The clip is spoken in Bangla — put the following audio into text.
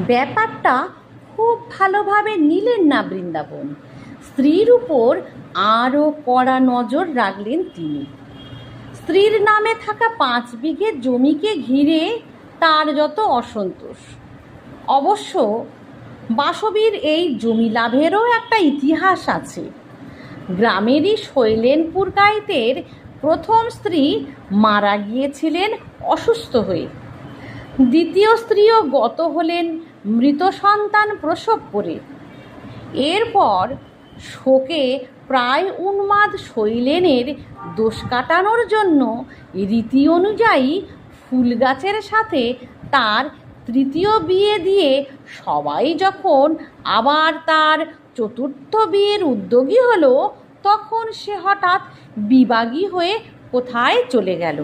ব্যাপারটা খুব ভালোভাবে নিলেন না বৃন্দাবন। স্ত্রীর উপর আরও কড়া নজর রাখলেন তিনি। স্ত্রীর নামে থাকা 5 বিঘে জমিকে ঘিরে তার যত অসন্তোষ। অবশ্য বাসবীর এই জমি লাভেরও একটা ইতিহাস আছে। গ্রামেরই শৈলেনপুর গাইতের প্রথম স্ত্রী মারা গিয়েছিলেন অসুস্থ হয়ে। দ্বিতীয় স্ত্রীও গত হলেন মৃত সন্তান প্রসব করে। এরপর শোকে প্রায় উন্মাদ শৈলেনের দোষ কাটানোর জন্য রীতি অনুযায়ী ফুল গাছের সাথে তার তৃতীয় বিয়ে দিয়ে সবাই যখন আবার তার চতুর্থ বিয়ের উদ্যোগী হলো, তখন সে হঠাৎ বিবাগী হয়ে কোথায় চলে গেল।